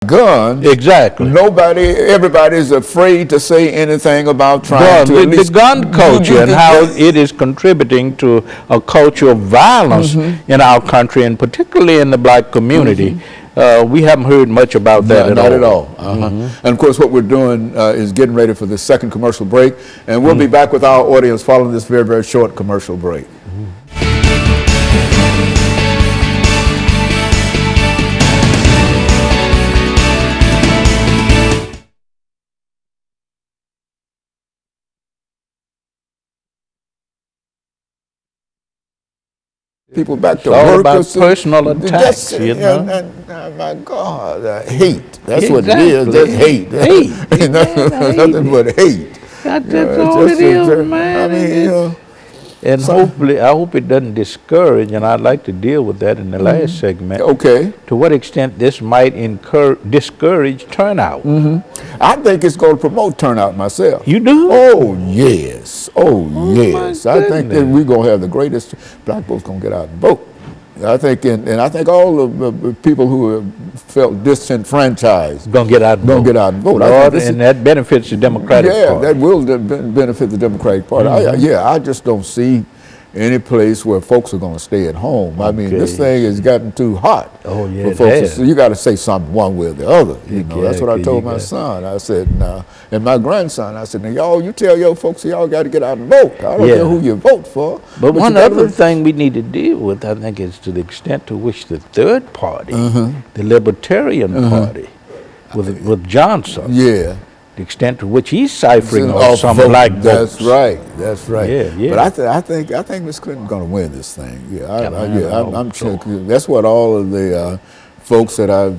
guns. Exactly. Everybody's afraid to say anything about trying to the gun culture and how it is contributing to a culture of violence in our country, and particularly in the black community. We haven't heard much about that not at all. And of course, what we're doing is getting ready for the second commercial break, and we'll be back with our audience following this very, very short commercial break. People back to work. About personal attacks, you know. And my God, hate. That's what it is. That's hate. Hate. Nothing but hate. That's all it is, man. I mean, and hopefully, I hope it doesn't discourage, and I'd like to deal with that in the last segment. Okay. To what extent this might discourage turnout? I think it's going to promote turnout myself. You do? Oh, yes. Oh, yes. I think that we're going to have the greatest, black folks going to get out and vote. I think, and I think all the people who have felt disenfranchised going to get out and vote. Get out and vote. Lord, and that benefits the Democratic Party. Yeah, that will benefit the Democratic Party. I just don't see any place where folks are going to stay at home. I mean, this thing has gotten too hot. Oh, yeah, for folks. So you got to say something one way or the other. You know, that's what I told my son. I said, and my grandson, I said, now, y'all, you tell your folks y'all got to get out and vote. I don't care who you vote for. But one other thing we need to deal with, I think, is to the extent to which the third party, the Libertarian Party, with Johnson, the extent to which he's ciphering off some black votes. That's right. That's right. Yeah. But I think Miss Clinton's going to win this thing. I'm sure. That's what all of the folks that I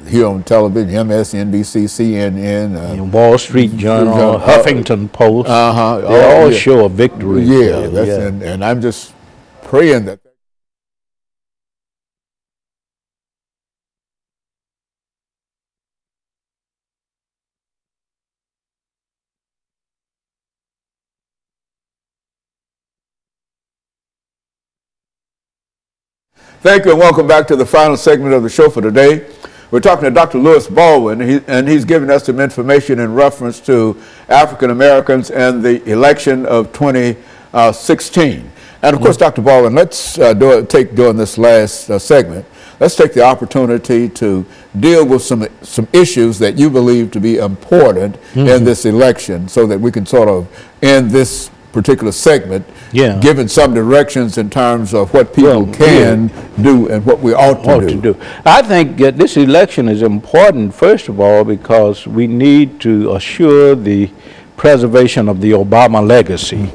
hear on television, MSNBC, CNN, Wall Street Journal, Huffington Post, they all show a victory. And I'm just praying that. Thank you and welcome back to the final segment of the show for today. We're talking to Dr. Lewis Baldwin, and he's giving us some information in reference to African Americans and the election of 2016. And of course, Dr. Baldwin, let's during this last segment, let's take the opportunity to deal with some issues that you believe to be important in this election, so that we can sort of end this particular segment, given some directions in terms of what people can do and what we ought to do. I think this election is important, first of all, because we need to assure the preservation of the Obama legacy.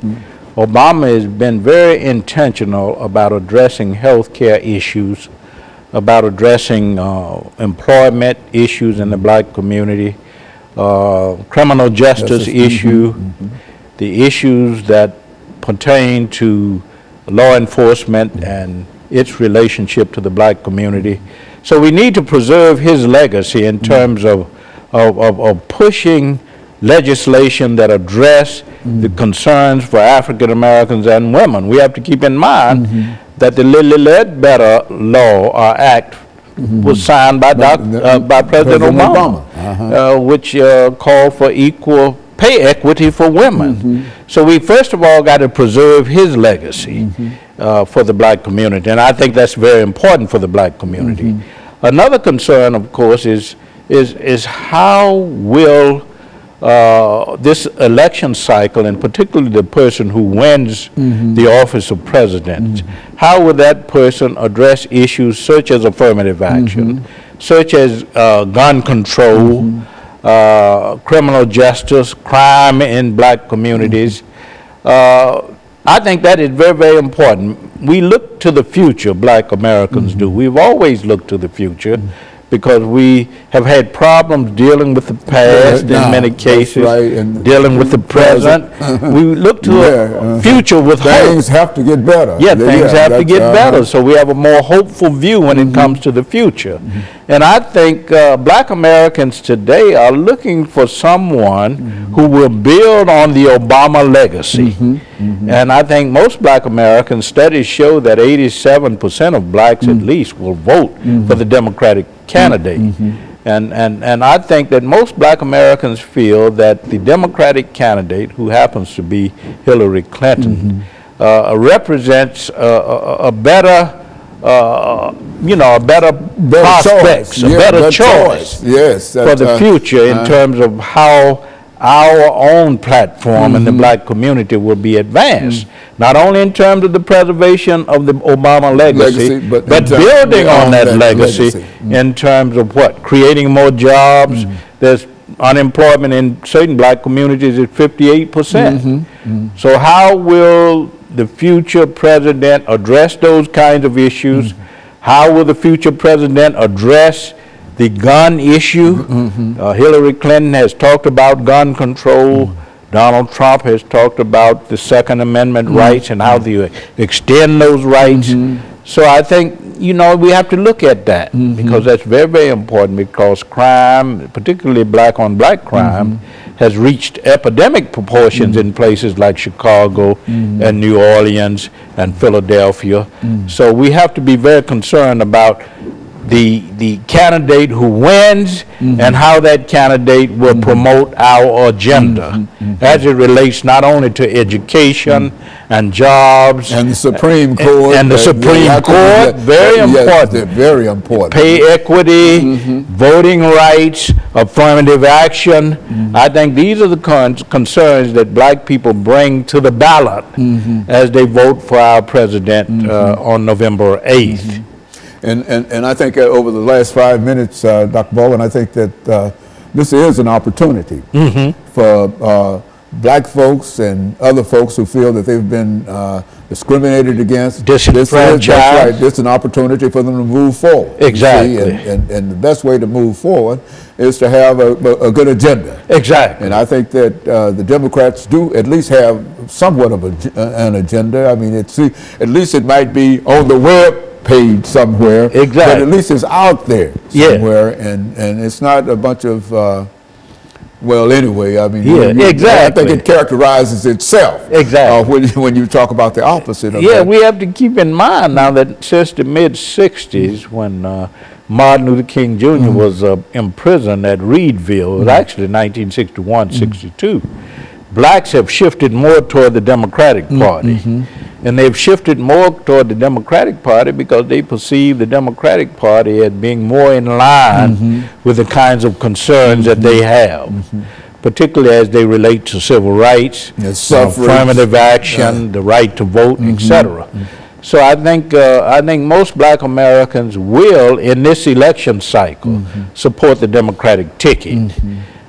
Obama has been very intentional about addressing health care issues, about addressing employment issues in the black community, criminal justice issue, the issues that pertain to law enforcement and its relationship to the black community. So we need to preserve his legacy in terms of pushing legislation that address the concerns for African Americans and women. We have to keep in mind that the Lilly Ledbetter law or act was signed by President Obama, which called for equal pay equity for women. So we first of all got to preserve his legacy for the black community, and I think that's very important for the black community. Another concern, of course, is how will this election cycle, and particularly the person who wins the office of president, how will that person address issues such as affirmative action, such as gun control, criminal justice, crime in black communities. I think that is very, very important. We look to the future, black Americans do. We've always looked to the future because we have had problems dealing with the past in many cases, and dealing with the present. We look to a future with hope. Things have to get better. Things have to get better. So we have a more hopeful view when it comes to the future. And I think black Americans today are looking for someone who will build on the Obama legacy. And I think most black American studies show that 87% of blacks at least will vote for the Democratic candidate. And I think that most black Americans feel that the Democratic candidate, who happens to be Hillary Clinton, represents a better, a better prospects, choice. a better choice yes, for the future in terms of how our own platform in the black community will be advanced, not only in terms of the preservation of the Obama legacy, but building on that legacy in terms of what? Creating more jobs. There's unemployment in certain black communities is 58%. So how will the future president address those kinds of issues? How will the future president address the gun issue? Hillary Clinton has talked about gun control. Donald Trump has talked about the Second Amendment rights and how to extend those rights. So I think, we have to look at that because that's very, very important, because crime, particularly black on black crime, has reached epidemic proportions in places like Chicago and New Orleans and Philadelphia. So we have to be very concerned about the candidate who wins and how that candidate will promote our agenda as it relates not only to education and jobs and the Supreme Court and the Supreme Court, very important, very important, pay equity, voting rights, affirmative action. I think these are the concerns that black people bring to the ballot as they vote for our president on November 8th. And I think over the last 5 minutes, Dr. Baldwin, I think that this is an opportunity for black folks and other folks who feel that they've been discriminated against. Disenfranchised. That's right. It's an opportunity for them to move forward. Exactly. And the best way to move forward is to have a good agenda. Exactly. And I think that the Democrats do at least have somewhat of an agenda. I mean, at least it might be on the web page somewhere, but at least it's out there somewhere, and it's not a bunch of well, anyway, I mean, I think it characterizes itself when you talk about the opposite of that. We have to keep in mind now that since the mid-60s, when Martin Luther King Jr. was imprisoned at Reedville, it was actually 1961-62, blacks have shifted more toward the Democratic Party. And they've shifted more toward the Democratic Party because they perceive the Democratic Party as being more in line with the kinds of concerns that they have, particularly as they relate to civil rights, affirmative action, the right to vote, etc. So I think most black Americans will, in this election cycle, support the Democratic ticket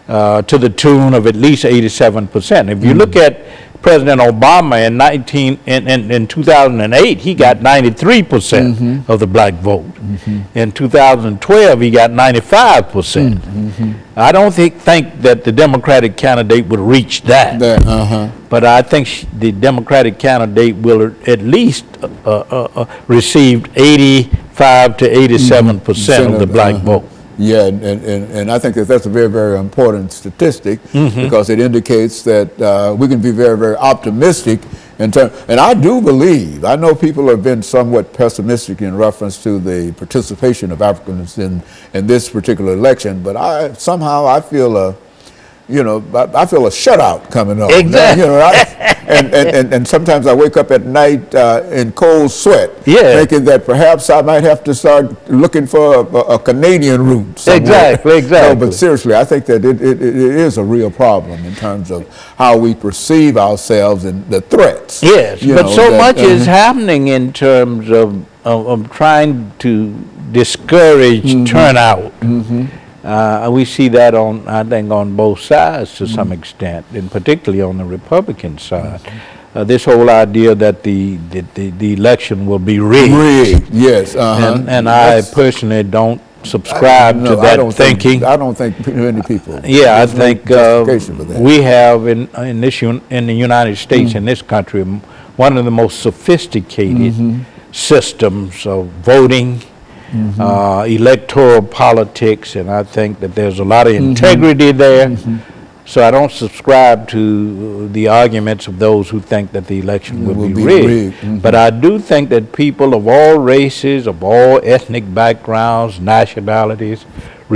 to the tune of at least 87%. If you look at President Obama in 2008, he got 93% of the black vote. In 2012, he got 95%. I don't think that the Democratic candidate would reach that. But I think the Democratic candidate will at least receive 85 to 87% of the black vote. Yeah, and I think that that's a very, very important statistic because it indicates that we can be very, very optimistic in terms. And I do believe, I know people have been somewhat pessimistic in reference to the participation of Africans in this particular election, but I feel a shutout coming up. And sometimes I wake up at night in cold sweat, thinking that perhaps I might have to start looking for a Canadian route somewhere. Exactly. No, but seriously, I think that it is a real problem in terms of how we perceive ourselves and the threats. Yes, but so much is happening in terms of trying to discourage turnout. We see that I think on both sides to some extent, and particularly on the Republican side. This whole idea that the election will be rigged. Yes. And I personally don't subscribe to that thinking. I don't think many people. Yeah, I think we have in the United States, in this country, one of the most sophisticated systems of voting, electoral politics, and I think that there's a lot of integrity there. So I don't subscribe to the arguments of those who think that the election will be rigged. But I do think that people of all races, of all ethnic backgrounds, nationalities,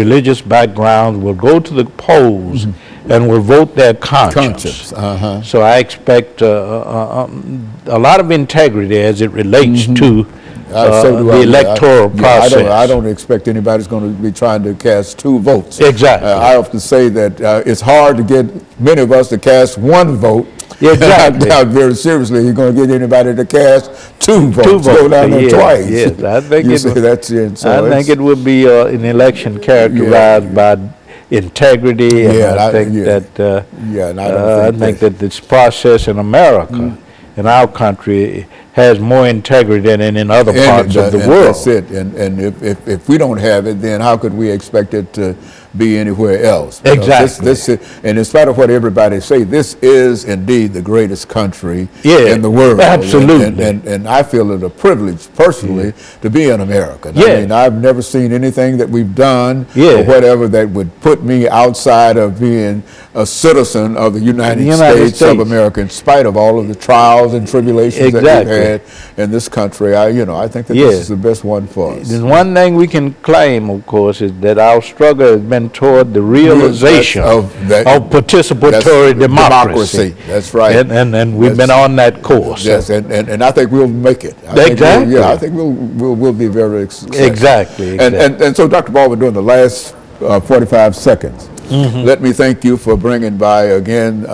religious backgrounds will go to the polls and will vote their conscience. So I expect a lot of integrity as it relates to the electoral process. I don't expect anybody's going to be trying to cast 2 votes. Exactly. I often say that it's hard to get many of us to cast 1 vote. Exactly. I doubt very seriously you're going to get anybody to cast 2 votes. 2 votes. Go down there twice. Yes, I think that's it. So I think it would be an election characterized by integrity, and I think that this process in America, in our country, has more integrity than in other parts of the world. That's it. And if we don't have it, then how could we expect it to be anywhere else? Exactly. And in spite of what everybody say, this is indeed the greatest country in the world. Absolutely. And I feel it a privilege personally to be an American. I mean, I've never seen anything that we've done or whatever that would put me outside of being a citizen of the United States of America, in spite of all of the trials and tribulations that we've had in this country. I think that this is the best one for us. There's one thing we can claim, of course, is that our struggle has been toward the realization of participatory democracy. That's right. And we've been on that course. Yes, and I think we'll make it. Exactly. I think we'll be very successful. Exactly. And so, Dr. Baldwin, during the last 45 seconds, let me thank you for bringing by again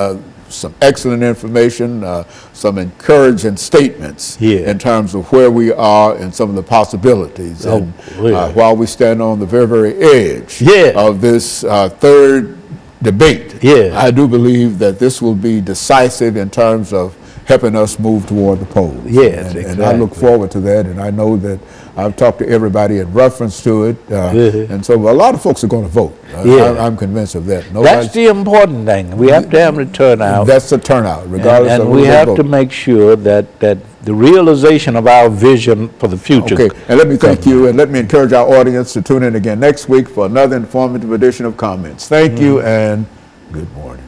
some excellent information, some encouraging statements in terms of where we are and some of the possibilities. While we stand on the very, very edge of this third debate, I do believe that this will be decisive in terms of helping us move toward the polls. And I look forward to that, and I know that I've talked to everybody in reference to it, and so a lot of folks are going to vote. I'm convinced of that. That's the important thing. We have to have the turnout. That's the turnout, regardless of who we have to make sure that the realization of our vision for the future. Okay, and let me thank you, and let me encourage our audience to tune in again next week for another informative edition of Comments. Thank you, and good morning.